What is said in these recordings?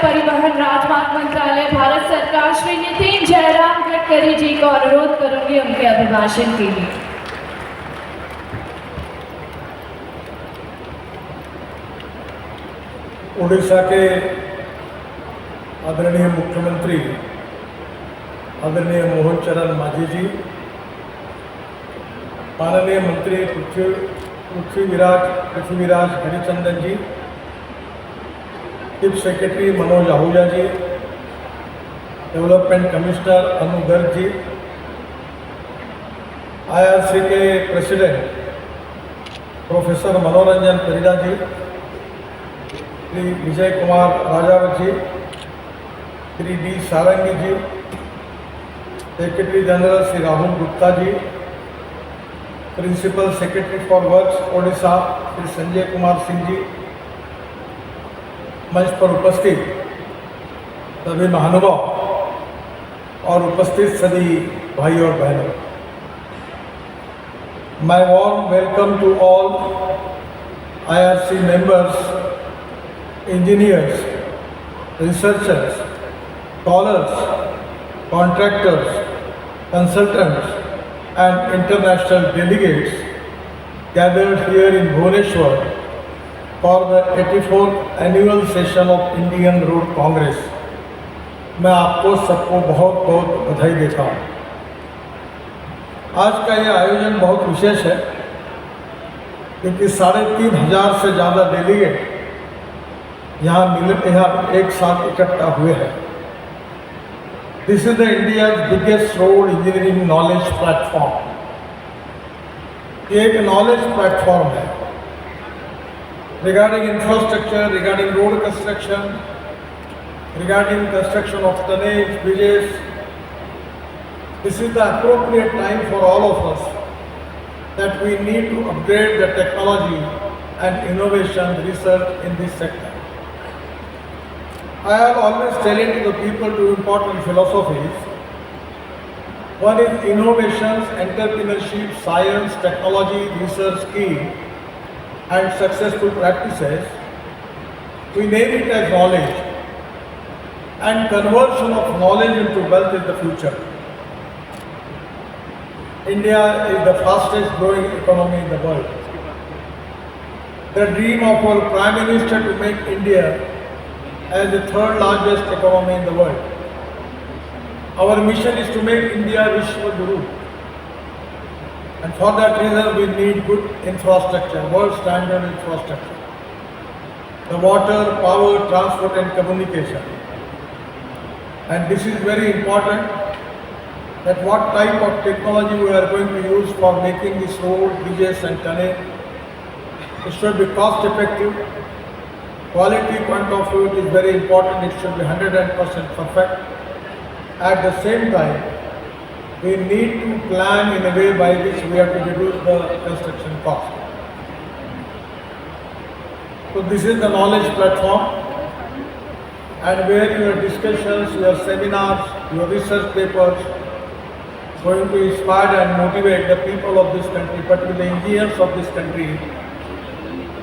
परिवहन राजमार्ग मंत्रालय भारत सरकार श्री नितिन जयराम गडकरी जी को अनुरोध करूंगी उनके अभिभाषण के लिए। उड़ीसा के आदरणीय मुख्यमंत्री आदरणीय मोहन चरण मांझी जी, माननीय मंत्री Prithviraj Harichandan ji, chief secretary Manoj Ahuja ji, development commissioner Anu Garg ji, IRC के president professor Manoranjan Parida ji, Shri Vijay Kumar Rajawat ji, Shri D Sarangi ji, secretary general Shri Rahul Gupta ji, principal secretary for works Odisha Shri Sanjay Kumar Singh ji, मंच पर उपस्थित सभी महानुभाव और उपस्थित सभी भाई और बहनों, my warm welcome to all IRC members, engineers, researchers, scholars, contractors, consultants and international delegates gathered here in Bhubaneswar for the 84th annual session of Indian Road Congress। मैं आपको सबको बहुत बहुत बधाई देता हूँ। आज का ये आयोजन बहुत विशेष है क्योंकि 3500 से ज़्यादा डेलीगेट यहाँ एक साथ इकट्ठा हुए हैं। This is the India's biggest road engineering knowledge platform. ये एक नॉलेज प्लेटफॉर्म है regarding infrastructure, regarding road construction, regarding construction of tunnels, bridges. This is the appropriate time for all of us that we need to upgrade the technology and innovation research in this sector. I have always telling to the people two important philosophies. One is innovations, entrepreneurship, science, technology, research key and successful practices. We name it as knowledge, and conversion of knowledge into wealth is the future. India is the fastest growing economy in the world. The dream of our Prime Minister to make India as the third largest economy in the world. Our mission is to make India Vishwa Guru. And for that reason we need good infrastructure, world standard infrastructure. The water, power, transport and communication. And this is very important that what type of technology we are going to use for making this road, bridges and tunnel. It should be cost effective. Quality point of view is very important. It should be 100% perfect. At the same time, we need to plan in a way by which we have to reduce the construction cost. So this is the knowledge platform, and where your discussions, your seminars, your research papers going to inspire and motivate the people of this country, particularly the engineers of this country,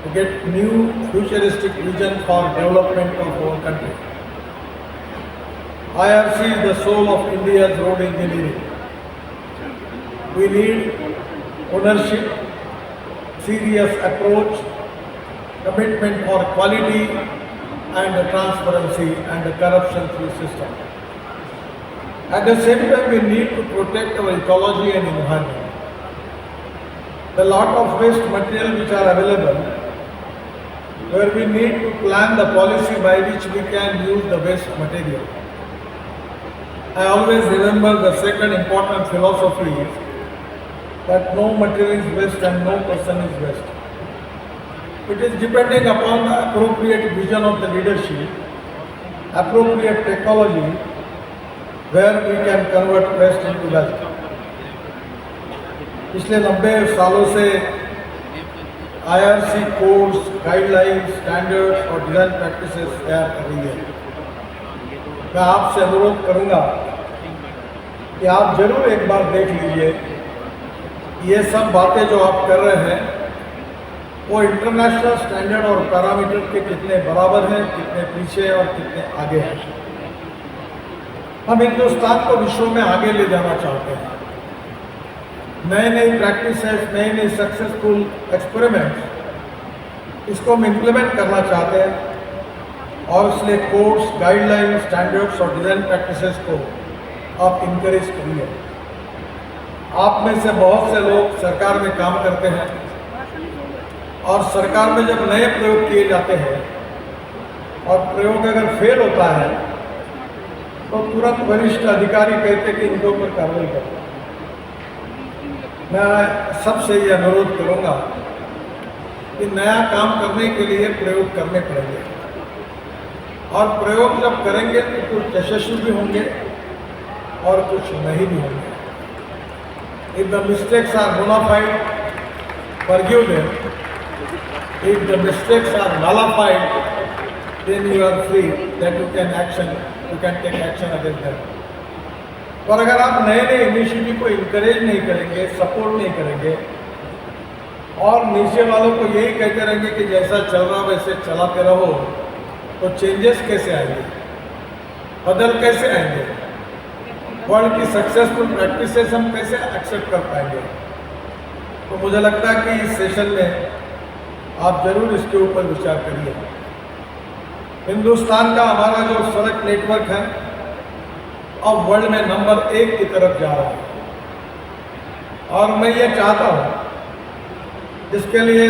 to get new futuristic vision for development of our country. IRC is the soul of India's road engineering. We need ownership, serious approach, commitment for quality and transparency and a corruption-free system. At the same time, we need to protect our ecology and environment. The lot of waste material which are available, where we need to plan the policy by which we can use the waste material. I always remember the second important philosophy is that no material is waste and no person is waste. It is depending upon the appropriate vision of the leadership, appropriate technology, where we can convert waste into wealth. पिछले 90 सालों से IRC codes, guidelines, standards और design practices तैयार कर रही है। मैं आपसे अनुरोध करूंगा कि आप जरूर एक बार देख लीजिए ये सब बातें जो आप कर रहे हैं वो इंटरनेशनल स्टैंडर्ड और पैरामीटर के कितने बराबर हैं, कितने पीछे और कितने आगे हैं। हम हिंदुस्तान को विश्व में आगे ले जाना चाहते हैं। नई नई प्रैक्टिसेस, नई नई सक्सेसफुल एक्सपेरिमेंट्स, इसको हम इम्प्लीमेंट करना चाहते हैं और इसलिए कोड्स, गाइडलाइन, स्टैंडर्ड्स और डिज़ाइन प्रैक्टिसेस को आप इनकरेज करिए। आप में से बहुत से लोग सरकार में काम करते हैं और सरकार में जब नए प्रयोग किए जाते हैं और प्रयोग अगर फेल होता है तो तुरंत वरिष्ठ अधिकारी कहते हैं कि इनके ऊपर कार्रवाई करो। मैं सबसे ये अनुरोध करूंगा कि नया काम करने के लिए प्रयोग करने पड़ेंगे और प्रयोग जब करेंगे तो कुछ यशस्वी भी होंगे और कुछ नहीं भी होंगे। If the mistakes are bona fide, forgive them. If the mistakes are nullified, then you are free that you can take action against them. और अगर आप नए नए इनिशिएटिव को इनकरेज नहीं करेंगे, सपोर्ट नहीं करेंगे और नीचे वालों को यही कहते रहेंगे कि जैसा चल रहा वैसे चलाते रहो, तो चेंजेस कैसे आएंगे, बदल कैसे आएंगे, वर्ल्ड की सक्सेसफुल प्रैक्टिसेस हम कैसे एक्सेप्ट कर पाएंगे। तो मुझे लगता है कि इस सेशन में आप जरूर इसके ऊपर विचार करिए। हिंदुस्तान का हमारा जो सड़क नेटवर्क है अब वर्ल्ड में नंबर 1 की तरफ जा रहा है और मैं ये चाहता हूँ, जिसके लिए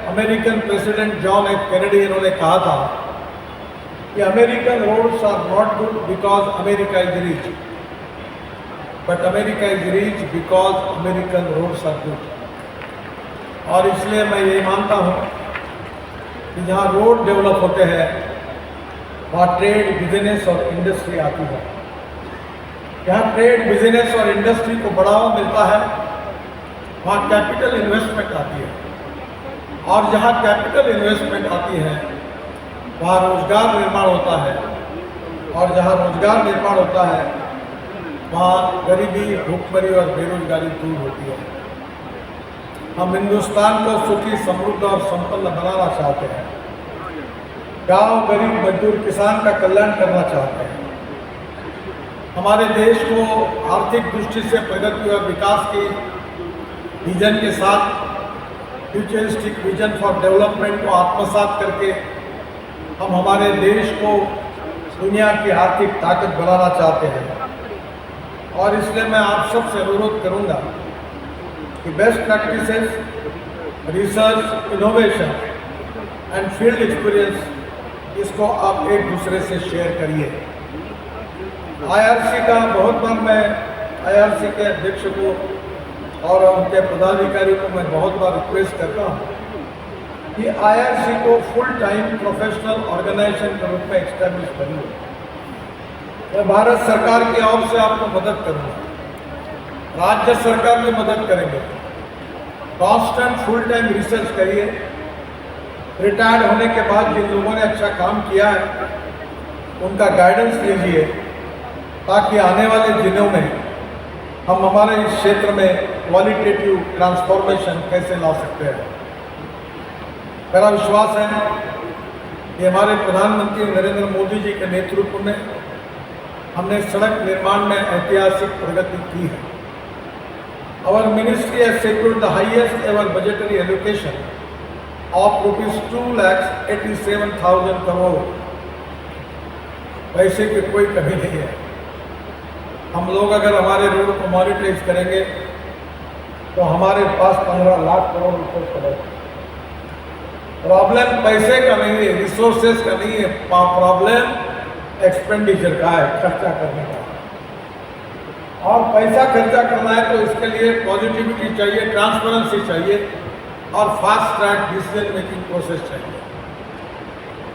American president John F Kennedy इन्होंने कहा था कि American roads are not good because America is rich, but America is rich because American roads are good. और इसलिए मैं ये मानता हूँ कि जहाँ रोड डेवलप होते हैं वहाँ ट्रेड, बिजनेस और इंडस्ट्री आती है। जहाँ ट्रेड, बिजनेस और इंडस्ट्री को बढ़ावा मिलता है वहाँ कैपिटल इन्वेस्टमेंट आती है और जहाँ कैपिटल इन्वेस्टमेंट आती है वहाँ रोजगार निर्माण होता है और जहाँ रोजगार निर्माण होता है वहाँ गरीबी, भूखमरी और बेरोजगारी दूर होती है। हम हिंदुस्तान को सुखी, समृद्ध और संपन्न बनाना चाहते हैं। गांव, गरीब, मजदूर, किसान का कल्याण करना चाहते हैं। हमारे देश को आर्थिक दृष्टि से प्रगति और विकास की विजन के साथ फ्यूचरिस्टिक विजन फॉर डेवलपमेंट को आत्मसात करके हम हमारे देश को दुनिया की आर्थिक ताकत बनाना चाहते हैं। और इसलिए मैं आप सबसे अनुरोध करूंगा कि best practices, research, innovation and field experience, इसको आप एक दूसरे से शेयर करिए। आईआरसी का बहुत बार मैं आईआरसी के अध्यक्ष को और उनके पदाधिकारी को मैं बहुत बार रिक्वेस्ट करता हूँ कि आईआरसी को फुल टाइम प्रोफेशनल ऑर्गेनाइजेशन के रूप में एस्टैब्लिश करिए। मैं भारत सरकार की ओर से आपको मदद करूँगा, राज्य सरकार भी मदद करेंगे। कांस्टेंट फुल टाइम रिसर्च करिए। रिटायर्ड होने के बाद जिन लोगों ने अच्छा काम किया है उनका गाइडेंस लीजिए ताकि आने वाले दिनों में हम हमारे इस क्षेत्र में क्वालिटेटिव ट्रांसफॉर्मेशन कैसे ला सकते हैं। मेरा विश्वास है कि हमारे प्रधानमंत्री नरेंद्र मोदी जी के नेतृत्व में हमने सड़क निर्माण में ऐतिहासिक प्रगति की है। Our ministry has secured the highest ever budgetary allocation of ₹2,87,000 crore। पैसे की कोई कमी नहीं है। हम लोग अगर हमारे रोड को मॉनिटराइज करेंगे तो हमारे पास 15 लाख करोड़ रुपए पड़ेगा। प्रॉब्लम पैसे का नहीं है, रिसोर्सेज का नहीं है, प्रॉब्लम एक्सपेंडिचर का है, खर्चा करने का। और पैसा खर्चा करना है तो इसके लिए पॉजिटिविटी चाहिए, ट्रांसपेरेंसी चाहिए और fast track decision making process चाहिए।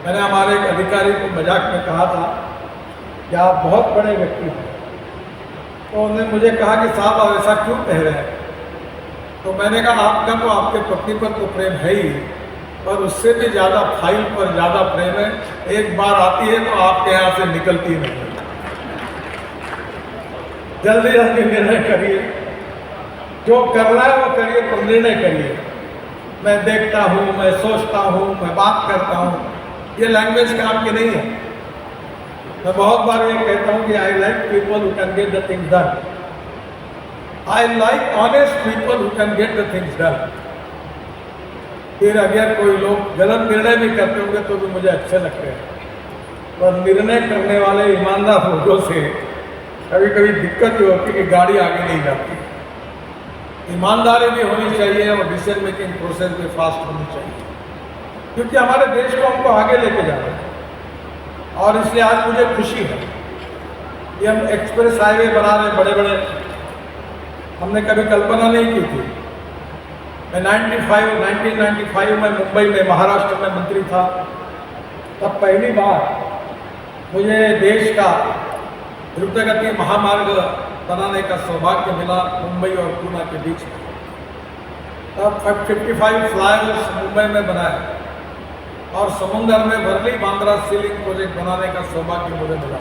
मैंने हमारे एक अधिकारी को मजाक में कहा था कि आप बहुत बड़े व्यक्ति हैं, तो उन्होंने मुझे कहा कि साहब आप ऐसा क्यों कह रहे हैं। तो मैंने कहा आपका तो आपके पत्नी पर तो प्रेम है ही, पर उससे भी ज़्यादा फाइल पर ज़्यादा प्रेम है। एक बार आती है तो आपके यहाँ से निकलती नहीं। जल्दी जल्दी निर्णय करिए, जो करना है वो करिए, तो निर्णय करिए। मैं देखता हूँ, मैं सोचता हूँ, मैं बात करता हूँ, ये लैंग्वेज काम की नहीं है। मैं बहुत बार ये कहता हूँ कि I like people who can get the things done. I like honest people who can get the things done. फिर अगर कोई लोग गलत निर्णय भी करते होंगे तो भी मुझे अच्छे लगते हैं, पर निर्णय करने वाले ईमानदार लोगों से कभी कभी दिक्कत ये होती है कि गाड़ी आगे नहीं जाती। ईमानदारी भी होनी चाहिए और डिसीजन मेकिंग प्रोसेस भी फास्ट होनी चाहिए, क्योंकि हमारे देश को हमको आगे लेके जाना है। और इसलिए आज मुझे खुशी है कि हम एक्सप्रेस हाईवे बना रहे बड़े बड़े, हमने कभी कल्पना नहीं की थी। मैं 1995 में मुंबई में महाराष्ट्र में मंत्री था, तब पहली बार मुझे देश का द्रुतगति महामार्ग बनाने का सौभाग्य मिला मुंबई और पूना के बीच में। तब 55 फ्लाईओवर्स मुंबई में बनाए और समुद्र में वर्ली बांद्रा सीलिंग प्रोजेक्ट बनाने का सौभाग्य मुझे मिला।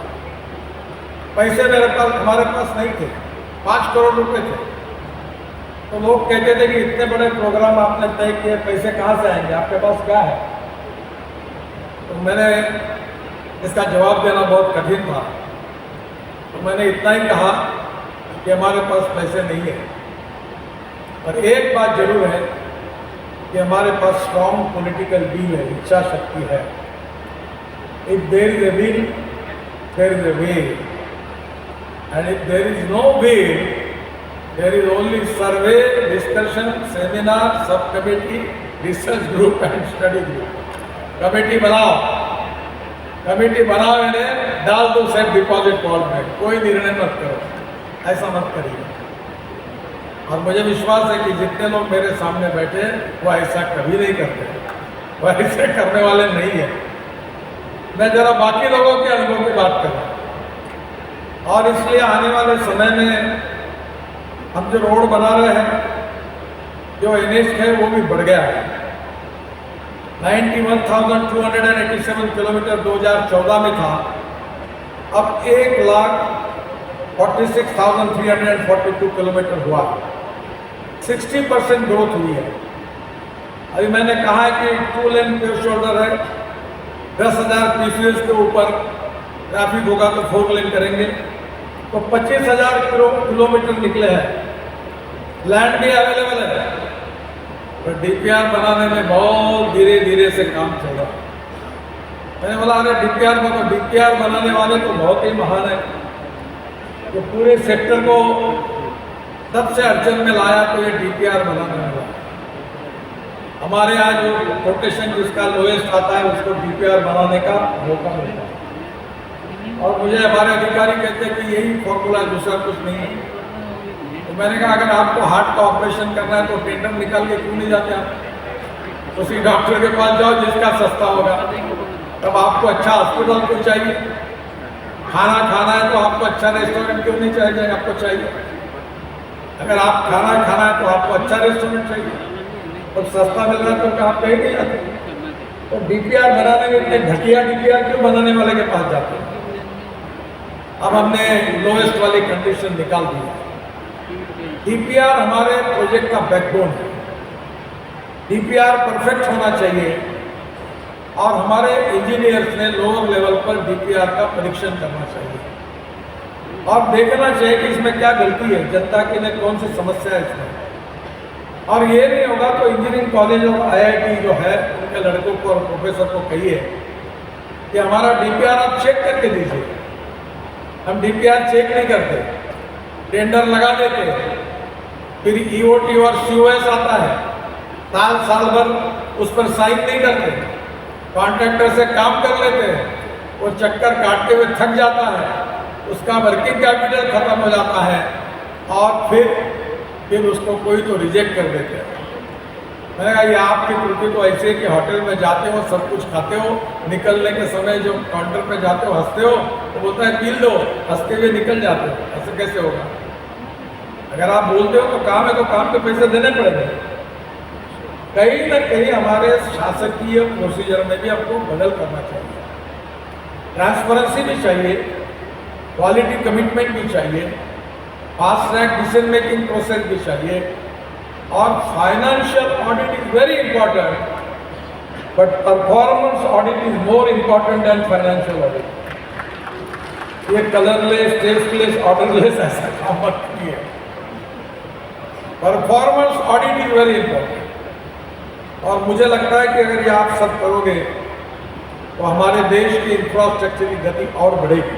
पैसे हमारे पास नहीं थे, 5 करोड़ रुपए थे। तो लोग कहते थे कि इतने बड़े प्रोग्राम आपने तय किए, पैसे कहाँ से आएंगे, आपके पास क्या है? तो मैंने इसका जवाब देना बहुत कठिन था। तो मैंने इतना ही कहा कि हमारे पास पैसे नहीं है, पर एक बात जरूर है कि हमारे पास स्ट्रॉन्ग पॉलिटिकल विल है, इच्छा शक्ति है। If there is a will, there is a way, and if there is no will, there is only survey, discussion, seminar, sub committee, research group and study group. Committee बनाओ, committee बनाओ, इन्हें डाल दो safe deposit bond में, कोई निर्णय मत करो, ऐसा मत करिए। और मुझे विश्वास है कि जितने लोग मेरे सामने बैठे वो ऐसा कभी नहीं करते, वो ऐसे करने वाले नहीं है। मैं जरा बाकी लोगों के अनुभव की बात कर रहा हूँ। और इसलिए आने वाले समय में हम जो रोड बना रहे हैं, जो NH है वो भी बढ़ गया है। 91,287 किलोमीटर 2014 में था, अब 1,46,342 किलोमीटर हुआ, 60% ग्रोथ हुई है। अभी मैंने कहा है कि 2 लेन पेव शोल्डर है, 10,000 PCS के ऊपर ट्रैफिक होगा तो 4 लेन करेंगे, तो 25,000 किलोमीटर निकले हैं। लैंड भी अवेलेबल है, पर DPR बनाने में बहुत धीरे धीरे से काम चल रहा है। मैंने बोला अरे DPR को, तो DPR बनाने वाले तो बहुत ही महान है, जो पूरे सेक्टर को सबसे अड़चन में लाया तो ये DPR बनाने वाला। हमारे यहाँ जो कोटेशन जिसका लोएस्ट आता है उसको DPR बनाने का मौका मिलता है। और मुझे हमारे अधिकारी कहते हैं कि यही फॉर्मूला, दूसरा कुछ नहीं है। तो मैंने कहा अगर आपको हार्ट का ऑपरेशन करना है तो टेंडर निकाल के क्यों नहीं जाते आप? उसी डॉक्टर के पास जाओ जिसका सस्ता होगा। तब आपको अच्छा हॉस्पिटल क्यों चाहिए? खाना खाना है तो आपको अच्छा रेस्टोरेंट क्यों नहीं चाहिए? आपको चाहिए। अगर आप खाना खाना है तो आपको अच्छा रेस्टोरेंट चाहिए, और सस्ता मिल रहा है तो आप कहीं नहीं जाते। तो DPR बनाने में इतने घटिया DPR क्यों बनाने वाले के पास जाते हैं? अब हमने लोएस्ट वाली कंडीशन निकाल दी है। DPR हमारे प्रोजेक्ट का बैकबोन है। DPR परफेक्ट होना चाहिए, और हमारे इंजीनियर्स ने लोअर लेवल पर DPR का परीक्षण करना चाहिए और देखना चाहिए कि इसमें क्या गलती है, जनता के लिए कौन सी समस्या है इसमें। और ये नहीं होगा तो इंजीनियरिंग कॉलेज और IIT जो है उनके लड़कों को और प्रोफेसर को कहिए कि हमारा DPR आप चेक करके दीजिए। हम DPR चेक नहीं करते, टेंडर लगा देते, फिर EOT और COS आता है, साल भर उस पर साइन नहीं करते, कॉन्ट्रैक्टर से काम कर लेते हैं, वो चक्कर काटते हुए थक जाता है, उसका वर्किंग कैपिटल खत्म हो जाता है, और फिर उसको कोई तो रिजेक्ट कर देते हैं। मैंने कहा ये आपकी त्रुटि तो ऐसे है कि होटल में जाते हो, सब कुछ खाते हो, निकलने के समय जो काउंटर पे जाते हो हंसते हो, तो बोलता है बिल दो, हंसते हुए निकल जाते हो। ऐसे कैसे होगा? अगर आप बोलते हो तो काम है तो काम के पैसे देने पड़ेंगे। कहीं ना कहीं हमारे शासकीय प्रोसीजर में भी आपको बदल करना चाहिए। ट्रांसपेरेंसी भी चाहिए, क्वालिटी कमिटमेंट भी चाहिए, fast track decision making process भी चाहिए, और financial audit is very important, but performance audit is more important than financial audit. ये कलरलेस, टेस्टलेस, ऑर्डरलेस ऐसा काम मत करिए। Performance audit is very important, और मुझे लगता है कि अगर ये आप सब करोगे तो हमारे देश की इंफ्रास्ट्रक्चर की गति और बढ़ेगी।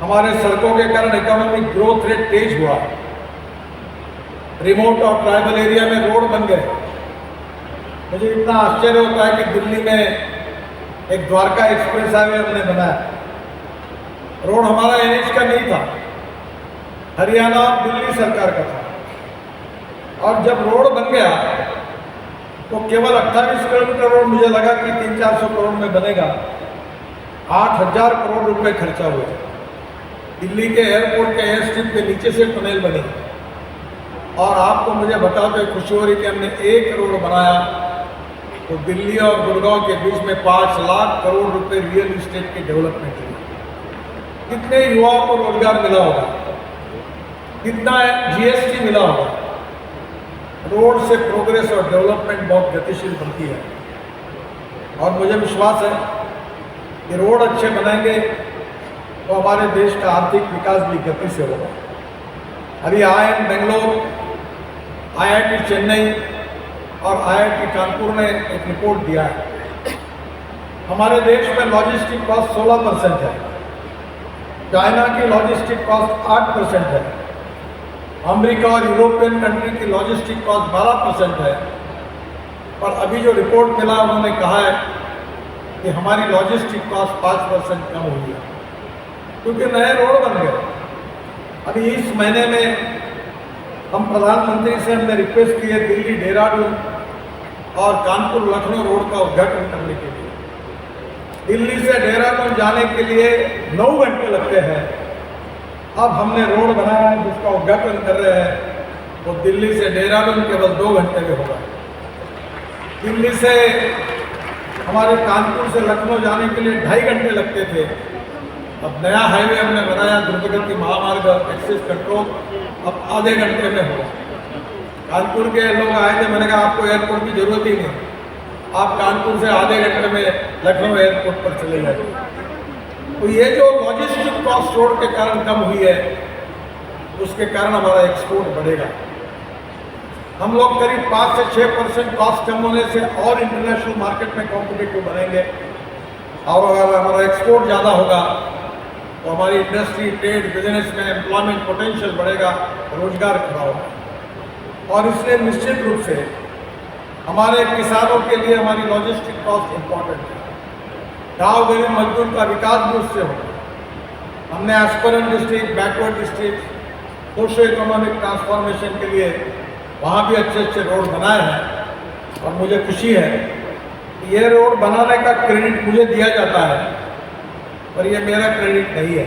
हमारे सड़कों के कारण इकोनॉमिक ग्रोथ रेट तेज हुआ। रिमोट और ट्राइबल एरिया में रोड बन गए। मुझे इतना आश्चर्य होता है कि दिल्ली में एक द्वारका एक्सप्रेस हाईवे हमने बनाया। रोड हमारा एनएच का नहीं था, हरियाणा और दिल्ली सरकार का था। और जब रोड बन गया तो केवल 28 किलोमीटर रोड मुझे लगा कि 300-400 करोड़ में बनेगा। 8,000 करोड़ रुपए खर्चा हुआ। दिल्ली के एयरपोर्ट के एयर स्ट्रिप के नीचे से टनल बनी, और आपको मुझे बताते हुए खुशी हो रही कि हमने एक रोड बनाया तो दिल्ली और गुड़गांव के बीच में 5 लाख करोड़ रुपए रियल इस्टेट की डेवलपमेंट हुई। कितने युवाओं को रोजगार मिला होगा, कितना जीएसटी मिला होगा। रोड से प्रोग्रेस और डेवलपमेंट बहुत गतिशील बनती है, और मुझे विश्वास है कि रोड अच्छे बनेंगे तो हमारे देश का आर्थिक विकास भी गति से होगा। अभी IIM बेंगलोर, IIT चेन्नई और IIT कानपुर ने एक रिपोर्ट दिया है। हमारे देश में लॉजिस्टिक कॉस्ट 16% है, चाइना की लॉजिस्टिक कॉस्ट 8% है, अमेरिका और यूरोपियन कंट्री की लॉजिस्टिक कॉस्ट 12% है। और अभी जो रिपोर्ट मिला उन्होंने कहा है कि हमारी लॉजिस्टिक कॉस्ट 5% कम हुई है, क्योंकि नए रोड बन गए। अभी इस महीने में हम प्रधानमंत्री से हमने रिक्वेस्ट की है दिल्ली देहरादून और कानपुर लखनऊ रोड का उद्घाटन करने के लिए। दिल्ली से देहरादून जाने के लिए 9 घंटे लगते हैं, अब हमने रोड बनाया है जिसका उद्घाटन कर रहे हैं, तो दिल्ली से देहरादून केवल 2 घंटे में होगा। दिल्ली से हमारे कानपुर से लखनऊ जाने के लिए 2.5 घंटे लगते थे, अब नया हाईवे हमने बनाया द्रुतगति महामार्ग एक्सेस कंट्रोल, अब आधे घंटे में होगा। कानपुर के लोग आए थे, मैंने कहा आपको एयरपोर्ट की जरूरत ही नहीं, आप कानपुर से आधे घंटे में लखनऊ एयरपोर्ट पर चले जाएंगे। तो ये जो लॉजिस्टिक कॉस्ट रोड के कारण कम हुई है, उसके कारण हमारा एक्सपोर्ट बढ़ेगा। हम लोग करीब 5 से 6% कॉस्ट कम होने से और इंटरनेशनल मार्केट में कॉम्पिटिटिव बनेंगे, और अगर हमारा एक्सपोर्ट ज़्यादा होगा तो हमारी इंडस्ट्री, ट्रेड, बिजनेस में एम्प्लॉयमेंट पोटेंशियल बढ़ेगा, रोजगार खड़ा होगा। और इसलिए निश्चित रूप से हमारे किसानों के लिए हमारी लॉजिस्टिक कॉस्ट इम्पॉर्टेंट है। गाँव गरीब मजदूर का विकास भी उससे होगा। हमने aspirant district, backward district, socio economic transformation के लिए वहाँ भी अच्छे अच्छे रोड बनाए हैं, और मुझे खुशी है कि ये रोड बनाने का क्रेडिट मुझे दिया जाता है, पर ये मेरा क्रेडिट नहीं है।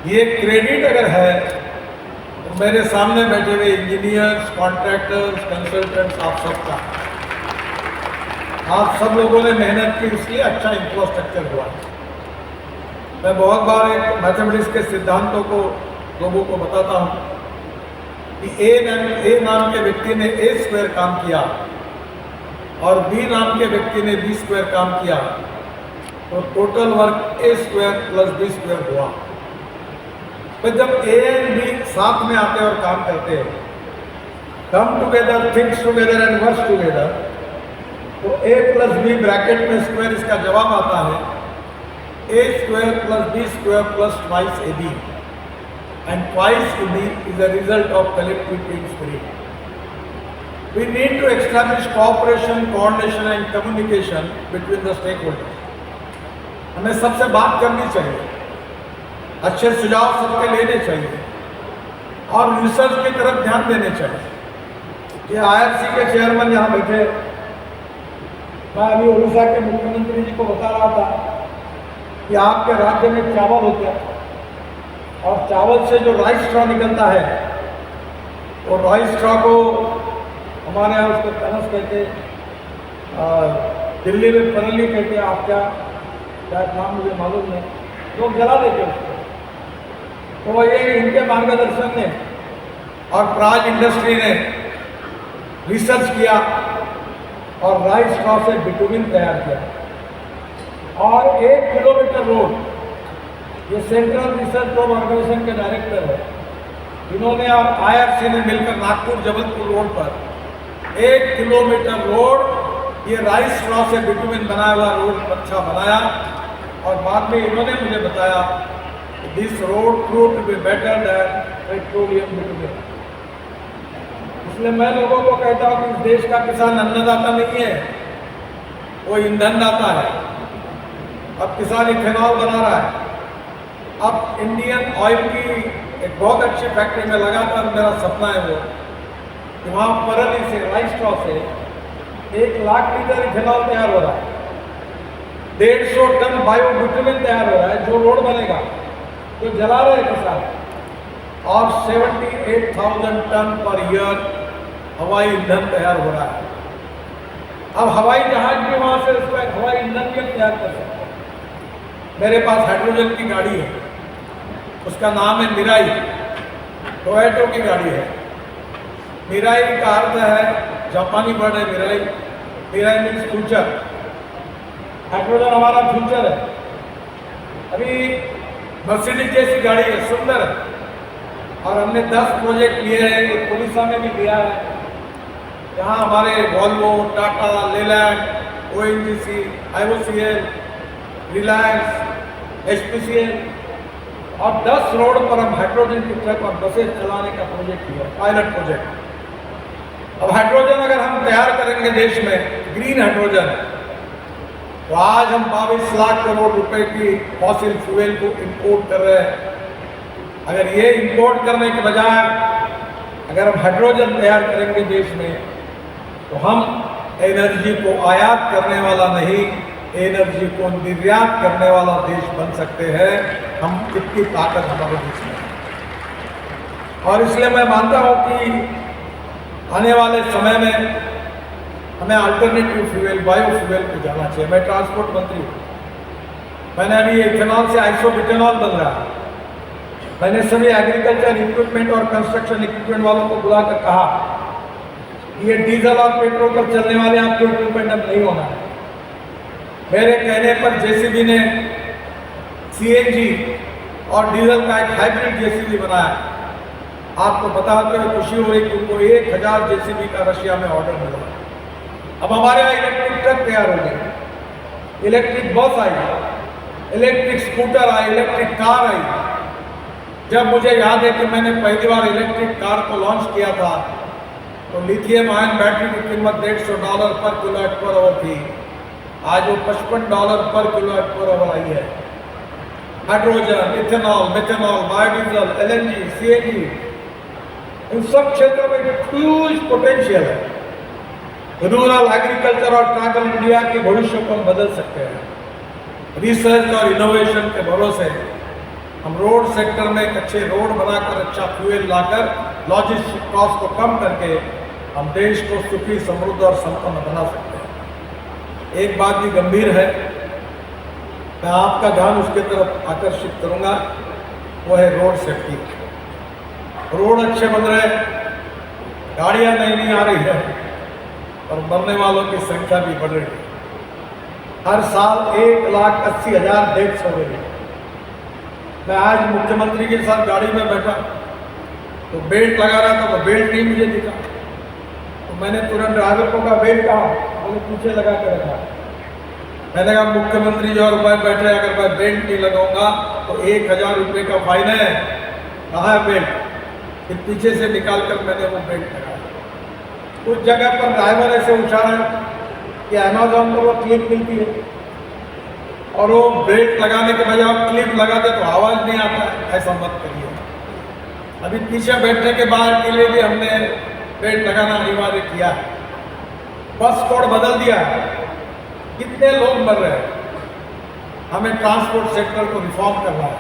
ये क्रेडिट अगर है तो मेरे सामने बैठे हुए इंजीनियर्स, कॉन्ट्रैक्टर्स, कंसल्टेंट्स, आप सबका, आप सब लोगों ने मेहनत की, इसलिए अच्छा इंफ्रास्ट्रक्चर हुआ। मैं बहुत बार एक मैथमेटिक्स के सिद्धांतों को लोगों को बताता हूँ कि ए नाम के व्यक्ति ने A² काम किया और B नाम के व्यक्ति ने B² काम किया, तो टोटल वर्क A² + B² हुआ। तो जब A और B साथ में आते और काम करते हैं, come together, thinks together and work together, तो A + B ब्रैकेट में स्क्वायर इसका जवाब आता है A² + B² + twice AB, and twice AB is a result of collective team spirit. We need to establish cooperation, coordination and communication between the stakeholders. हमें सबसे बात करनी चाहिए, अच्छे सुझाव सबके लेने चाहिए, और रिसर्च की तरफ ध्यान देने चाहिए। ये IRC के चेयरमैन यहाँ बैठे, मैं अभी उड़ीसा के मुख्यमंत्री जी को बता रहा था कि आपके राज्य में चावल होता है, और चावल से जो राइस स्ट्रॉ निकलता है, वो राइस स्ट्रॉ को हमारे यहाँ उसको कनस कहते, दिल्ली में परली कहते हैं, आप क्या नाम मुझे मालूम नहीं, लोग जला देते उसको। तो ये इनके मार्गदर्शन में और प्राज इंडस्ट्री ने रिसर्च किया और राइस स्ट्रॉ से बिटुमिन तैयार किया और 1 किलोमीटर रोड, ये सेंट्रल रिसर्च ऑर्गेनाइजेशन के डायरेक्टर है, इन्होंने और IRC ने मिलकर नागपुर जबलपुर रोड पर 1 किलोमीटर रोड ये राइस स्ट्रॉ से बिटुमिन बनाया हुआ रोड अच्छा बनाया। और बाद में इन्होंने मुझे बताया this road prove to be better than petroleum bitumen. इसलिए मैं लोगों को कहता हूँ कि इस देश का किसान अन्नदाता नहीं है, वो ईंधन दाता है। अब किसान इथेनॉल बना रहा है। अब इंडियन ऑयल की एक बहुत अच्छी फैक्ट्री में लगातार मेरा सपना है वो कि वहाँ परली से राइस स्ट्रॉ से 1 लाख लीटर इथेनॉल तैयार हो रहा है, 150 टन बायोबिटुमिन तैयार हो रहा है, जो रोड बनेगा तो जला रहे किसान, और 78,000 टन पर ईयर हवाई ईंधन तैयार हो रहा है। अब हवाई जहाज भी वहाँ से उसका हवाई ईंधन भी तैयार कर सकते हैं। मेरे पास हाइड्रोजन की गाड़ी है, उसका नाम है मिराई, टोयोटो की गाड़ी है। मिराई का अर्थ है, जापानी वर्ड है Mirai, Mirai means future. Hydrogen हमारा फ्यूचर है। अभी मर्सिडीज जैसी गाड़ी है, सुंदर है, और हमने 10 प्रोजेक्ट लिए हैं, एक उड़ीसा में भी लिया है, जहाँ हमारे Volvo, Tata, Leyland, ONGC, IOCL, Reliance, HPCL और 10 रोड पर हम हाइड्रोजन की ट्रक और बसें चलाने का प्रोजेक्ट किया, पायलट प्रोजेक्ट। अब हाइड्रोजन अगर हम तैयार करेंगे देश में, ग्रीन हाइड्रोजन, तो आज हम 22 लाख करोड़ रुपए की फॉसिल फ्यूल को इंपोर्ट कर रहे हैं। अगर ये इंपोर्ट करने के बजाय अगर हम हाइड्रोजन तैयार करेंगे देश में, तो हम एनर्जी को आयात करने वाला नहीं, एनर्जी को निर्यात करने वाला देश बन सकते हैं। हम इतनी ताकत हमारे देश में है। और इसलिए मैं मानता हूँ कि आने वाले समय में हमें अल्टरनेटिव फ्यूल, बायो फ्यूल पे जाना चाहिए। मैं ट्रांसपोर्ट मंत्री हूँ, मैंने अभी इथेनॉल से आइसोब्यूटेनॉल बन रहा है। मैंने सभी एग्रीकल्चर इक्विपमेंट और कंस्ट्रक्शन इक्विपमेंट वालों को बुलाकर कहा ये डीजल और पेट्रोल पर चलने वाले आपके इक्विपमेंट अब नहीं होना है। मेरे कहने पर JCB ने CNG और डीजल का एक हाइब्रिड JCB बनाया। आपको बताते हुए खुशी हो रही कि उनको 1000 JCB का रशिया में ऑर्डर मिला। अब हमारे यहाँ इलेक्ट्रिक ट्रक तैयार हो गए, इलेक्ट्रिक बस आई, इलेक्ट्रिक स्कूटर आई, इलेक्ट्रिक कार आई। जब मुझे याद है कि मैंने पहली बार इलेक्ट्रिक कार को लॉन्च किया था, तो लिथियम आयन बैटरी की कीमत $150 पर kWh थी। आज वो $55 पर kWh आई है। Hydrogen, ethanol, methanol, biodiesel, LNG, CNG, इन सब क्षेत्रों में ह्यूज पोटेंशियल है। रूरल एग्रीकल्चर और ट्राइबल इंडिया के भविष्य को हम बदल सकते हैं। रिसर्च और इनोवेशन के भरोसे हम रोड सेक्टर में एक अच्छे रोड बनाकर, अच्छा फ्यूल लाकर, लॉजिस्टिक कॉस्ट को कम करके हम देश को सुखी, समृद्ध और संपन्न बना सकते हैं। एक बात भी गंभीर है, मैं आपका ध्यान उसके तरफ आकर्षित करूंगा, वो है रोड सेफ्टी। रोड अच्छे बन रहे हैं, गाड़ियां नहीं आ रही है और मरने वालों की संख्या भी बढ़ रही है। हर साल 1,80,000 डेथ्स हो रही है। मैं आज मुख्यमंत्री के साथ गाड़ी में बैठा तो बेल्ट लगा रहा था, तो बेल्ट नहीं मुझे दिखा, तो मैंने तुरंत ड्राइवर को कहा बेल्ट कहाँ, मैंने पीछे लगा कर रखा। मैंने कहा मुख्यमंत्री जो और मैं बैठे, अगर मैं बेल्ट नहीं लगाऊंगा तो 1,000 रुपये का फाइन है, कहाँ है बेल्ट? फिर पीछे से निकाल कर मैंने वो बेल्ट लगाया। उस जगह पर ड्राइवर ऐसे उछाला कि अमेजॉन पर वो क्लिप मिलती है और वो बेल्ट लगाने के बजाय आप क्लिप लगा दे तो आवाज़ नहीं आता है, ऐसा मत करिए। अभी पीछे बैठने के बाद के लिए भी हमने बेल्ट लगाना अनिवार्य किया है। बस कोड बदल दिया है, कितने लोग मर रहे हैं। हमें ट्रांसपोर्ट सेक्टर को रिफॉर्म करना है,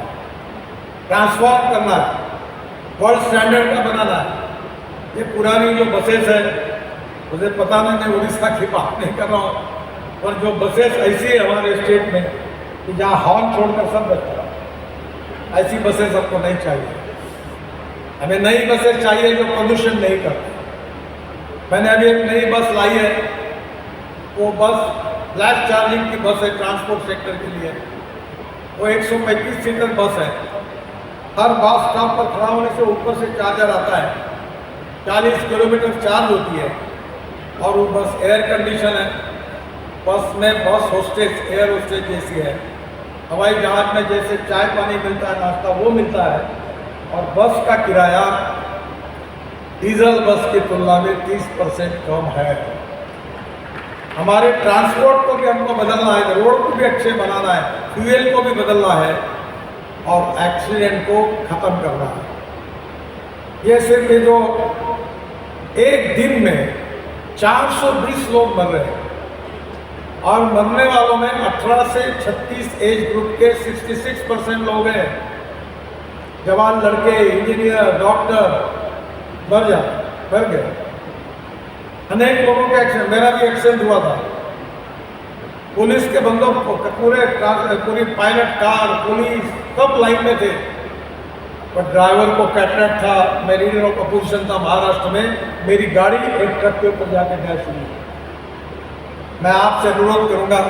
ट्रांसफॉर्म करना है, वर्ल्ड स्टैंडर्ड का बनाना है। ये पुरानी जो बसेस है, मुझे पता नहीं, मैं उड़ीसा की बात नहीं कर रहा हूँ, पर जो बसेस ऐसी है हमारे स्टेट में कि जहाँ हॉर्न छोड़कर सब बचता है, ऐसी बसेस हमको नहीं चाहिए। हमें नई बसें चाहिए जो प्रदूषण नहीं करती। मैंने अभी एक नई बस लाई है, वो बस फ्लैश चार्जिंग की बस है ट्रांसपोर्ट सेक्टर के लिए। वो 135 सीटर बस है। हर बस स्टॉप पर खड़ा होने से ऊपर से चार्जर आता है, 40 किलोमीटर चार्ज होती है और वो बस एयर कंडीशन है। बस में बस होस्टेस एयर होस्टेस जैसी है। हवाई जहाज में जैसे चाय पानी मिलता है, नाश्ता वो मिलता है। और बस का किराया डीजल बस की तुलना में 30% कम है। हमारे ट्रांसपोर्ट को भी हमको बदलना है, रोड को भी अच्छे बनाना है, फ्यूल को भी बदलना है और एक्सीडेंट को खत्म करना है। ये सिर्फ ये जो एक दिन में 420 लोग मर रहे हैं और मरने वालों में 18 से 36 एज ग्रुप के 66% लोग हैं। जवान लड़के, इंजीनियर, डॉक्टर मर गए। अनेक लोगों के एक्सीडेंट, मेरा भी एक्सीडेंट हुआ था। पुलिस के बंदों पूरी पायलट कार, पुलिस सब लाइन में थे, पर ड्राइवर को कैटरेक्ट था। मैं लीडर ऑफ अपोजिशन था महाराष्ट्र में, मेरी गाड़ी एक ट्रक के ऊपर जाकर क्रैश हुई। मैं आपसे अनुरोध करूंगा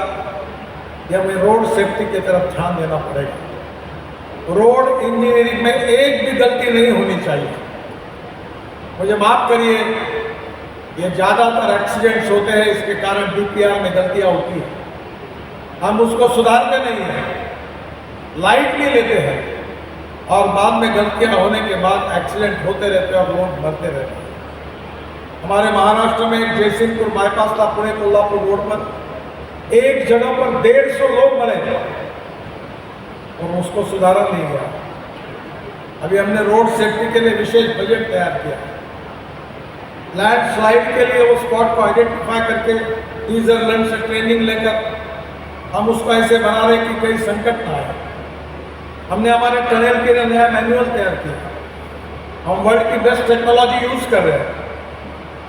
कि हमें रोड सेफ्टी की तरफ ध्यान देना पड़ेगा। रोड इंजीनियरिंग में एक भी गलती नहीं होनी चाहिए। मुझे माफ करिए, ये ज़्यादातर एक्सीडेंट्स होते हैं, इसके कारण डीपीआर में गलतियां होती हैं। हम उसको सुधारते नहीं हैं, लाइटली लेते हैं और बाद में गलतियां होने के बाद एक्सीडेंट होते रहते हैं और लोग मरते रहते हैं। हमारे महाराष्ट्र में एक जयसिंहपुर बाईपास था, पुणे कोल्हापुर रोड पर एक जगह पर 150 लोग मरे और उसको सुधारा नहीं गया। अभी हमने रोड सेफ्टी के लिए विशेष बजट तैयार किया। लैंडस्लाइड के लिए वो स्पॉट को आइडेंटिफाई करके स्विट्जरलैंड से ट्रेनिंग लेकर हम उसको ऐसे बना रहे कि कोई संकट ना आए। हमने हमारे टनल के लिए नया मैनुअल तैयार किया। हम वर्ल्ड की बेस्ट टेक्नोलॉजी यूज कर रहे हैं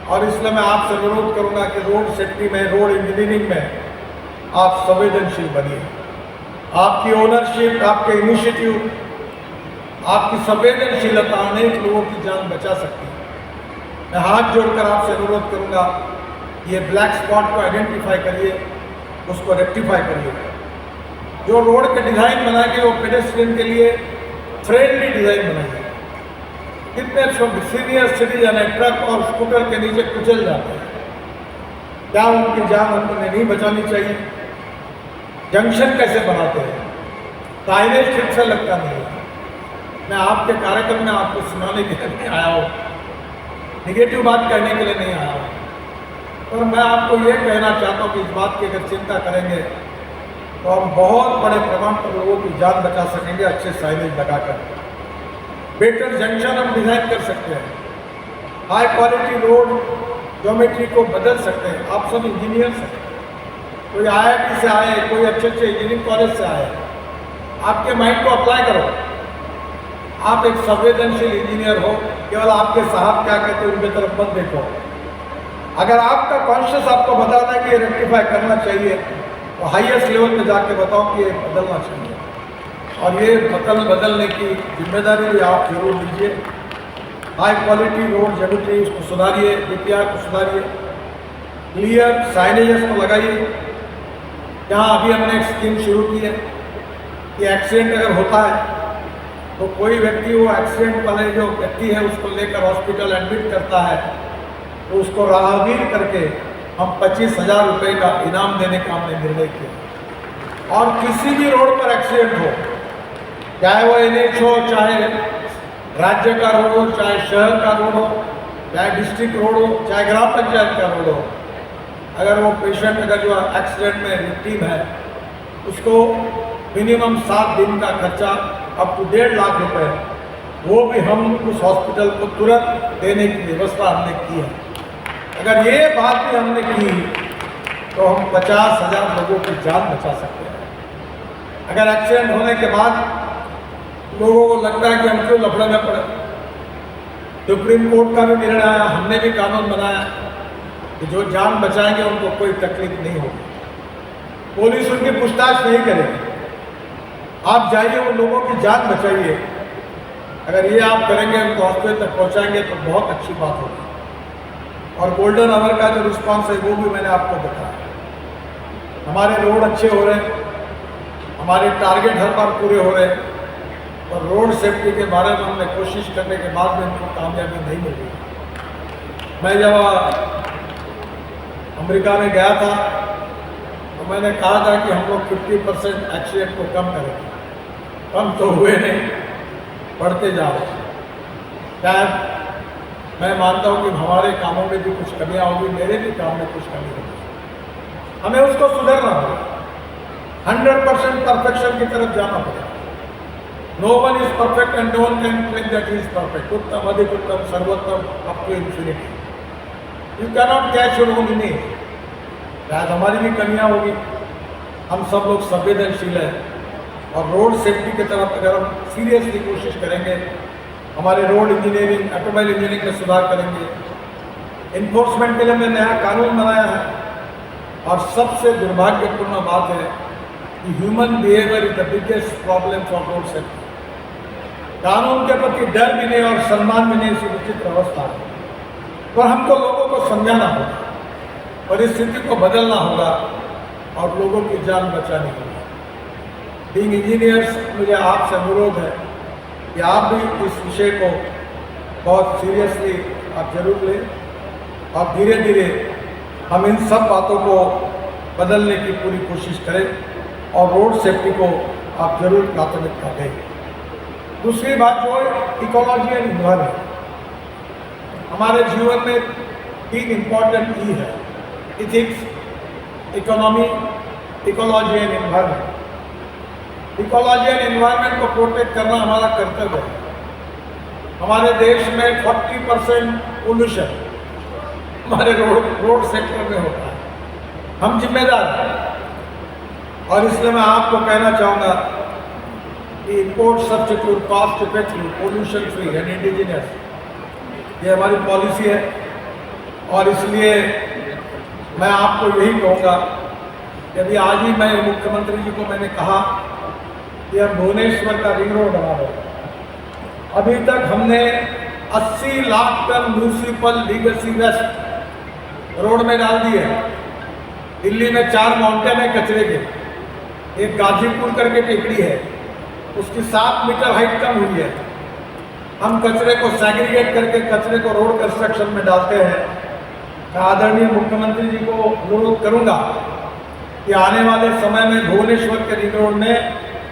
और इसलिए मैं आपसे अनुरोध करूंगा कि रोड सेफ्टी में, रोड इंजीनियरिंग में आप संवेदनशील बनिए। आपकी ओनरशिप, आपके इनिशिएटिव, आपकी संवेदनशीलता अनेक लोगों की जान बचा सकती है। मैं हाथ जोड़कर आपसे अनुरोध करूंगा, ये ब्लैक स्पॉट को आइडेंटिफाई करिए, उसको रेक्टिफाई करिए। जो रोड के डिज़ाइन बनाएंगे वो पेडेस्ट्रियन के लिए फ्रेंडली डिज़ाइन बनाइए। कितने सीनियर सिटीजन है ट्रक और स्कूटर के नीचे कुचल जाते हैं, क्या उनकी जान उन्हें नहीं बचानी चाहिए? जंक्शन कैसे बनाते हैं? साइनेज ठीक से लगता नहीं है। मैं आपके कार्यक्रम में आपको सुनाने के लिए नहीं आया हूँ, निगेटिव बात करने के लिए नहीं आया हूँ, पर मैं आपको ये कहना चाहता हूँ कि इस बात की अगर चिंता करेंगे तो हम बहुत बड़े प्रमाण पर लोगों की जान बचा सकेंगे अच्छे साइनेज लगाकर। बेटर जंक्शन हम डिज़ाइन कर सकते हैं, हाई क्वालिटी रोड ज्योमेट्री को बदल सकते हैं। आप सब इंजीनियर्स हैं, कोई IIT से आए, कोई अच्छे अच्छे इंजीनियरिंग कॉलेज से आए, आपके माइंड को अप्लाई करो। आप एक संवेदनशील इंजीनियर हो, केवल आपके साहब क्या कहते हैं उनकी तरफ मत देखो। अगर आपका कॉन्शियस आपको बताता है कि ये रेक्टिफाई करना चाहिए, तो हाईएस्ट लेवल पे जाके बताओ कि ये बदलना चाहिए, और ये बदलने की जिम्मेदारी भी आप जरूर लीजिए। हाई क्वालिटी रोड ज्योमेट्री उसको सुधारिए, DPR को सुधारिए, क्लियर साइनेजेस को लगाइए। यहाँ अभी हमने एक स्कीम शुरू की है कि एक्सीडेंट अगर होता है तो कोई व्यक्ति, वो एक्सीडेंट वाले जो व्यक्ति है उसको लेकर हॉस्पिटल एडमिट करता है तो उसको राहगीर करके हम 25,000 रुपये का इनाम देने का हमने निर्णय किया। और किसी भी रोड पर एक्सीडेंट हो, चाहे वो NH हो, चाहे राज्य का रोड हो, चाहे शहर का रोड हो, चाहे डिस्ट्रिक्ट रोड हो, चाहे ग्राम पंचायत का रोड हो, अगर वो पेशेंट अगर जो एक्सीडेंट में विक्टिम है उसको मिनिमम 7 दिन का खर्चा अप टू 1.5 लाख रुपए, वो भी हम उस हॉस्पिटल को तुरंत देने की व्यवस्था हमने की है। अगर ये बात भी हमने की तो हम 50,000 लोगों की जान बचा सकते हैं। अगर एक्सीडेंट होने के बाद लोगों को लगता है कि हम क्यों लफड़े में पड़े, सुप्रीम कोर्ट का भी निर्णय आया, हमने भी कानून बनाया कि जो जान बचाएंगे उनको कोई तकलीफ नहीं होगी, पुलिस उनकी पूछताछ नहीं करेगी। आप जाइए, उन लोगों की जान बचाइए। अगर ये आप करेंगे, उनको हॉस्पिटल तक पहुंचाएंगे तो बहुत अच्छी बात होगी। और गोल्डन आवर का जो रिस्पांस है वो भी मैंने आपको बताया। हमारे रोड अच्छे हो रहे हैं, हमारे टारगेट हर बार पूरे हो रहे हैं, और रोड सेफ्टी के बारे में हमने कोशिश करने के बाद भी उनको कामयाबी नहीं मिल रही। मैं जब अमेरिका में गया था तो मैंने कहा था कि हम लोग 50% एक्सीडेंट को कम करेंगे। कम तो हुए नहीं, बढ़ते जा रहे हैं। शायद मैं मानता हूँ कि हमारे कामों में भी कुछ कमियाँ होगी, मेरे भी काम में कुछ कमी होगी, हमें उसको सुधरना होगा। 100% परफेक्शन की तरफ जाना पड़ेगा। No one is perfect and no one can claim that is perfect. उत्तम, अधिक उत्तम, सर्वोत्तम, up to infinity. You cannot catch your own image. शायद हमारी भी कमियाँ होगी, हम सब लोग संवेदनशील हैं, और रोड सेफ्टी की तरफ अगर हम सीरियसली कोशिश करेंगे, हमारे रोड इंजीनियरिंग, ऑटोमोबाइल इंजीनियरिंग में सुधार करेंगे, इन्फोर्समेंट के लिए हमने नया कानून बनाया है। और सबसे दुर्भाग्यपूर्ण बात है कि human behaviour is the biggest problem for road safety. कानून के प्रति डर भी नहीं और सम्मान भी नहीं, ऐसी विचित्र अवस्था है। पर हमको लोगों को समझाना होगा, परिस्थिति को बदलना होगा, और लोगों की जान बचानी होगी। बीइंग इंजीनियर्स, मुझे आपसे अनुरोध है कि आप भी इस विषय को बहुत सीरियसली आप जरूर लें, और धीरे धीरे हम इन सब बातों को बदलने की पूरी कोशिश करें, और रोड सेफ्टी को आप जरूर प्राथमिकता दें। दूसरी बात जो है इकोलॉजी एंड इन्वायरमेंट। हमारे जीवन में 3 इम्पॉर्टेंट ई है: ethics, economy, ecology and environment. Ecology and environment को प्रोटेक्ट करना हमारा कर्तव्य है। हमारे देश में 40% पोल्यूशन हमारे रोड सेक्टर में होता है। हम जिम्मेदार हैं, और इसलिए मैं आपको कहना चाहूँगा कि import substitute, cost effective, pollution free and indigenous, ये हमारी पॉलिसी है। और इसलिए मैं आपको यही कहूँगा कि अभी आज ही मैं मुख्यमंत्री जी को मैंने कहा कि हम भुवनेश्वर का रिंग रोड बना रहे हैं। अभी तक हमने 80 lakh ton municipal legacy waste road में डाल दिए हैं। दिल्ली में 4 माउंटेन है कचरे के, एक गाजीपुर करके टेकड़ी है, उसकी 7 मीटर हाइट कम हुई है। हम कचरे को सेग्रीगेट करके कचरे को रोड कंस्ट्रक्शन में डालते हैं। मैं आदरणीय मुख्यमंत्री जी को अनुरोध करूंगा कि आने वाले समय में भुवनेश्वर के रिंग रोड में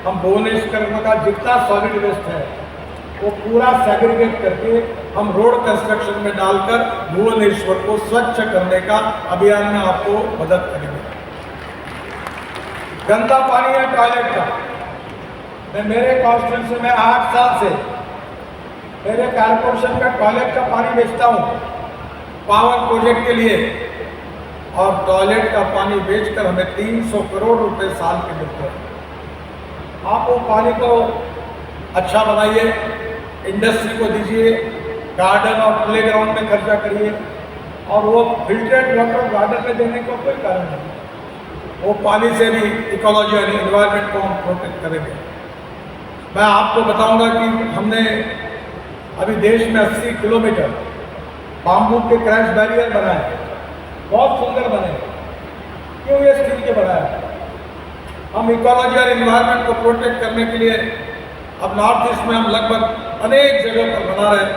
हम भुवनेश्वर का जितना सॉलिड वेस्ट है वो पूरा सेग्रीगेट करके हम रोड कंस्ट्रक्शन में डालकर भुवनेश्वर को स्वच्छ करने का अभियान में आपको मदद करेंगे। गंदा पानी है टॉयलेट का। मैं मेरे कॉन्स्टिट्यूंसी में 8 साल से मेरे कारपोरेशन का टॉयलेट का पानी बेचता हूँ पावर प्रोजेक्ट के लिए, और टॉयलेट का पानी बेचकर हमें 300 करोड़ रुपए साल के मिलते हैं। आप वो पानी को अच्छा बनाइए, इंडस्ट्री को दीजिए, गार्डन और प्लेग्राउंड में खर्चा करिए, और वो फिल्टरेड वाटर गार्डन में देने का कोई कारण नहीं। वो पानी से भी इकोलॉजी और एनवायरनमेंट को हम प्रोटेक्ट करेंगे। मैं आपको बताऊंगा कि हमने अभी देश में 80 किलोमीटर बाम्बू के क्रैश बैरियर बनाए, बहुत सुंदर बने। क्यों ये स्टील के बनाए? हम इकोलॉजी और एनवायरनमेंट को प्रोटेक्ट करने के लिए अब नॉर्थ ईस्ट में हम लगभग अनेक जगह पर बना रहे हैं।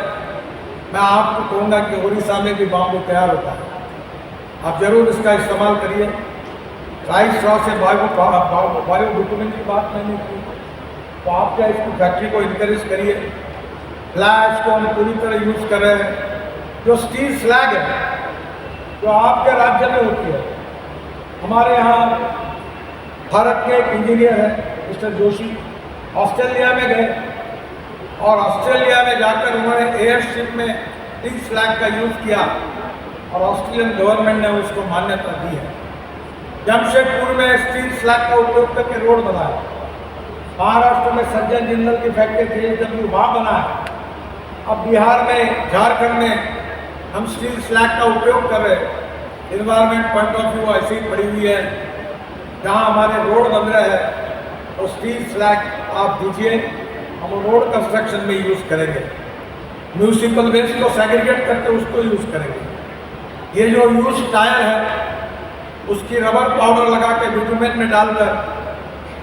मैं आपको कहूँगा कि उड़ीसा में भी बाम्बू तैयार होता है, आप जरूर इसका इस्तेमाल करिए। राइस स्ट्रॉ से बायो बिटुमेन की बात मैंने की, तो आप क्या इसकी फैक्ट्री को इनकरेज करिए। फ्लैश को हम पूरी तरह यूज़ कर रहे हैं। जो स्टील स्लैग है जो आपके राज्य में होती है, हमारे यहाँ भारत के एक इंजीनियर हैं मिस्टर जोशी, ऑस्ट्रेलिया में गए, और ऑस्ट्रेलिया में जाकर उन्होंने एयरशिप में स्टील स्लैग का यूज़ किया, और ऑस्ट्रेलियन गवर्नमेंट ने उसको मान्यता दी है। जमशेदपुर में स्टील स्लैग का उपयोग करके रोड बनाया। महाराष्ट्र में सज्जन जिंदल की फैक्ट्री JSW वहाँ बनाया। अब बिहार में, झारखंड में हम स्टील स्लैग का उपयोग कर रहे हैं। इन्वायरमेंट पॉइंट ऑफ व्यू ऐसी ही पड़ी हुई है, जहाँ हमारे रोड बन रहे हैं तो स्टील स्लैग आप दीजिए, हम रोड कंस्ट्रक्शन में यूज़ करेंगे। म्यूनिसिपल वेस्ट को सेग्रीगेट करके उसको यूज़ करेंगे। ये जो यूज टायर है उसकी रबर पाउडर लगा के बिटुमिन में डालकर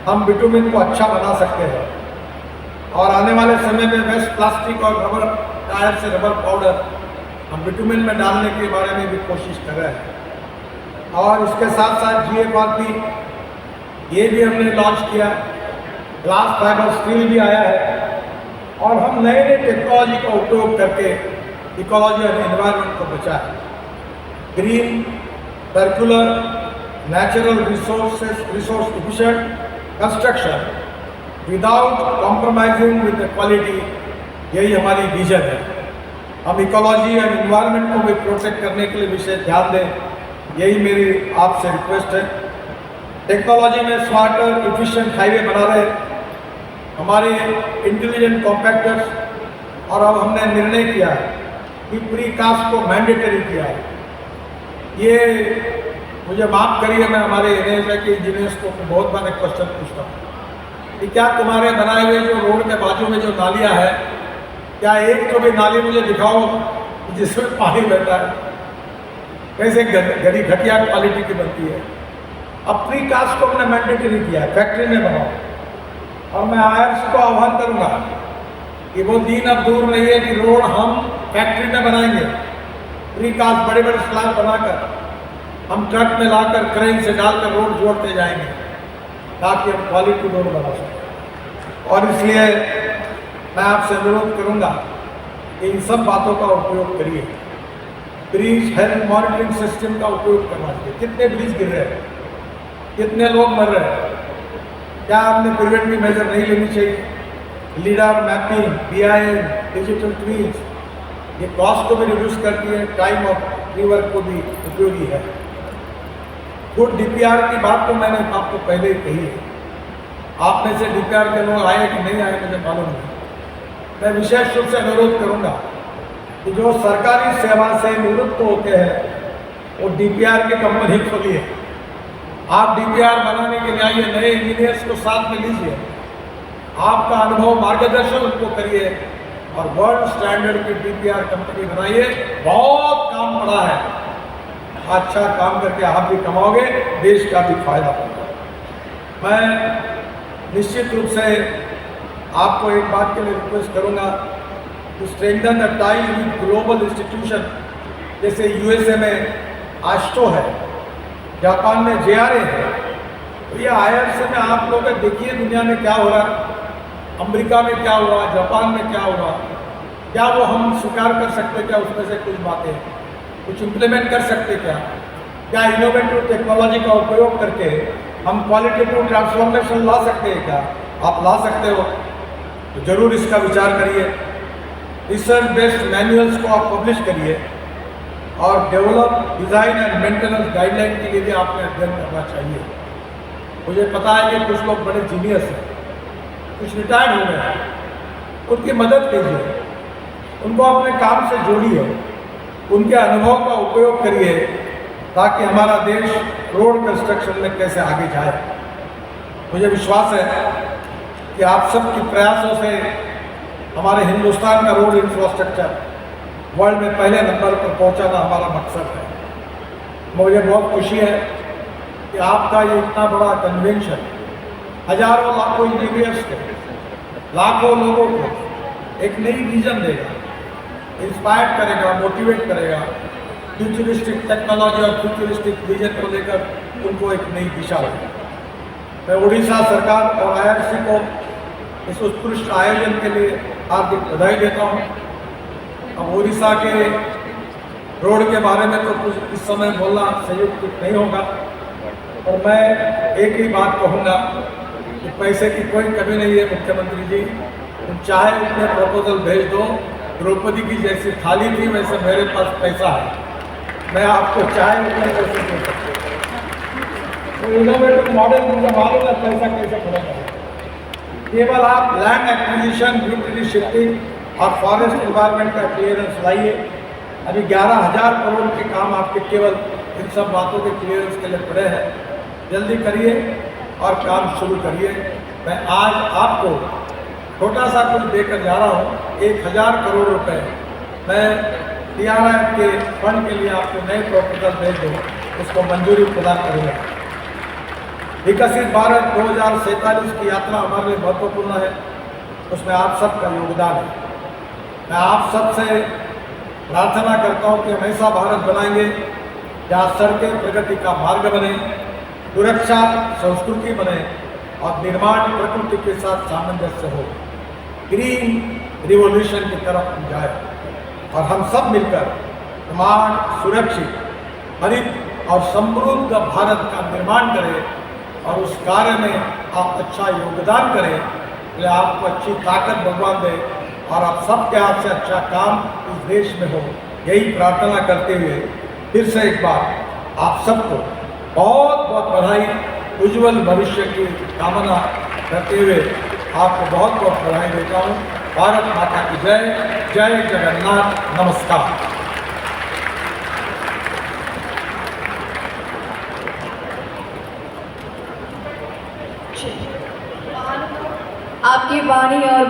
हम बिटुमिन को अच्छा बना सकते हैं। और आने वाले समय में वेस्ट प्लास्टिक और रबर टायर से रबर पाउडर हम बिटुमिन में डालने के बारे में भी कोशिश कर रहे हैं। और इसके साथ साथ GFRP ये भी हमने लॉन्च किया। ग्लास फाइबर स्टील भी आया है और हम नए नए टेक्नोलॉजी का उपयोग करके इकोलॉजी और एनवायरनमेंट को बचाएं। Green, circular, natural resource efficient construction without compromising with the quality, यही हमारी विजन है। हम इकोलॉजी एंड एनवायरनमेंट को भी प्रोटेक्ट करने के लिए विशेष ध्यान दें, यही मेरी आपसे रिक्वेस्ट है। टेक्नोलॉजी में स्मार्टर एफिशिएंट हाईवे बना रहे, हमारे इंटेलिजेंट कॉम्पैक्टर्स, और अब हमने निर्णय किया है कि प्री कास्ट को मैंडेटरी किया है। ये मुझे माफ़ करिए, मैं हमारे NHAI के इंजीनियर्स को बहुत बार एक क्वेश्चन पूछता हूँ कि क्या तुम्हारे बनाए हुए जो रोड के बाजू में जो नालियाँ है, क्या एक तो भी नाली मुझे दिखाओ जिसमें पानी बहता है? कैसे घड़ी घटिया क्वालिटी की बनती है। अब प्री कास्ट को हमने मैंडेटरी किया है, फैक्ट्री में बनाओ। और मैं IRC को आह्वान करूँगा कि वो दिन अब दूर नहीं है कि रोड हम फैक्ट्री में बनाएंगे। प्री कास्ट बड़े बड़े स्लैब बनाकर हम ट्रक में लाकर क्रेन से डालकर रोड जोड़ते जाएंगे ताकि हम क्वालिटी रोड बना सकें। और इसलिए मैं आपसे अनुरोध करूंगा कि इन सब बातों का उपयोग करिए। ब्रिज हेल्थ मॉनिटरिंग सिस्टम का उपयोग करना चाहिए। कितने ब्रिज गिर रहे हैं, कितने लोग मर रहे हैं, क्या हमने प्रिवेंटिव मेजर नहीं लेनी चाहिए? Leader mapping, BIM, digital tweens, ये कॉस्ट को भी रिड्यूस करती है, टाइम ऑफ रिवर्क को भी उपयोगी है। गुड DPR की बात तो मैंने आपको पहले ही कही है। आप में से DPR के लोग आए कि नहीं आए मुझे मालूम नहीं। मैं विशेष रूप से अनुरोध करूंगा कि जो सरकारी सेवा से निवृत्त होते हैं वो DPR की कंपनी खोलिए। आप DPR बनाने के लिए आइए, नए इंजीनियर्स को साथ में लीजिए, आपका अनुभव मार्गदर्शन उनको करिए और वर्ल्ड स्टैंडर्ड की DPR कंपनी बनाइए। बहुत काम पड़ा है, अच्छा काम करके आप भी कमाओगे, देश का भी फायदा होगा। मैं निश्चित रूप से आपको एक बात के लिए रिक्वेस्ट करूंगा to strengthen the ties with global institution, जैसे USA में ASTO है, जापान में JRA है। तो ये IRC में आप लोग देखिए दुनिया में क्या हो रहा है, अमेरिका में क्या हुआ, जापान में क्या हुआ, क्या वो हम स्वीकार कर सकते? क्या उसमें से कुछ बातें कुछ इम्प्लीमेंट कर सकते? क्या इनोवेटिव टेक्नोलॉजी का उपयोग करके हम क्वालिटेटिव ट्रांसफॉर्मेशन ला सकते हैं? क्या आप ला सकते हो? तो ज़रूर इसका विचार करिए। रिसर्च बेस्ड मैनुअल्स को आप पब्लिश करिए और develop, design and maintenance guideline के लिए भी आपने अध्ययन करना चाहिए। मुझे पता है कि कुछ लोग बड़े जीनियस हैं, कुछ रिटायर्ड हो गए हैं, उनकी मदद कीजिए, उनको अपने काम से जोड़िए, उनके अनुभव का उपयोग करिए ताकि हमारा देश रोड कंस्ट्रक्शन में कैसे आगे जाए। मुझे विश्वास है कि आप सबके प्रयासों से हमारे हिंदुस्तान का रोड इंफ्रास्ट्रक्चर वर्ल्ड में पहले नंबर पर पहुंचाना हमारा मकसद है। मुझे बहुत खुशी है कि आपका ये इतना बड़ा कन्वेंशन हजारों लाखों इंजीनियर्स को, लाखों लोगों को एक नई विजन देगा, इंस्पायर करेगा, मोटिवेट करेगा, फ्यूचरिस्टिक टेक्नोलॉजी और फ्यूचरिस्टिक विजन को लेकर उनको एक नई दिशा देगा। मैं उड़ीसा सरकार और IRC को इस उत्कृष्ट आयोजन के लिए हार्दिक बधाई देता हूँ। अब उड़ीसा के रोड के बारे में तो कुछ इस समय बोलना संयुक्त नहीं होगा, और मैं एक ही बात कहूँगा कि पैसे की कोई कमी नहीं है मुख्यमंत्री जी। तुम चाहे उतने प्रपोजल भेज दो, द्रौपदी की जैसी थाली थी वैसे मेरे पास पैसा है, मैं आपको चाहे उतने पैसे दे सकता हूँ। तो इनोवेटिव मॉडल मुझे मालूम है पैसा कैसे खड़ा करें। केवल आप लैंड एक्विजिशन, ड्यूटी शिफ्टिंग और फॉरेस्ट एनवायरनमेंट का क्लियरेंस लाइए। अभी 11,000 करोड़ के काम आपके केवल इन सब बातों के क्लियरेंस के लिए पड़े हैं। जल्दी करिए और काम शुरू करिए। मैं आज आपको छोटा सा कुछ देकर जा रहा हूँ, 1000 करोड़ रुपए मैं TRI के फंड के लिए आपको नए प्रपोजल भेज दूँ, उसको मंजूरी प्रदान करूँगा। विकसित भारत 2047 की यात्रा हमारे लिए महत्वपूर्ण है, उसमें आप सबका योगदान है। मैं आप सबसे प्रार्थना करता हूँ कि हम ऐसा भारत बनाएंगे जहाँ सड़कें प्रगति का मार्ग बने, सुरक्षा संस्कृति बने और निर्माण प्रकृति के साथ सामंजस्य हो। ग्रीन रिवॉल्यूशन की तरफ हम जाए और हम सब मिलकर निर्माण सुरक्षित, हरित और समृद्ध भारत का निर्माण करें और उस कार्य में आप अच्छा योगदान करें, इसलिए आपको अच्छी ताकत भगवान दे और आप सबके हाथ से अच्छा काम इस देश में हो, यही प्रार्थना करते हुए फिर से एक बार आप सबको बहुत बहुत बधाई, उज्जवल भविष्य की कामना करते हुए आपको बहुत बहुत बधाई देता हूँ। भारत माता की जय, जय जगन्नाथ, नमस्कार। आपकी वाणी और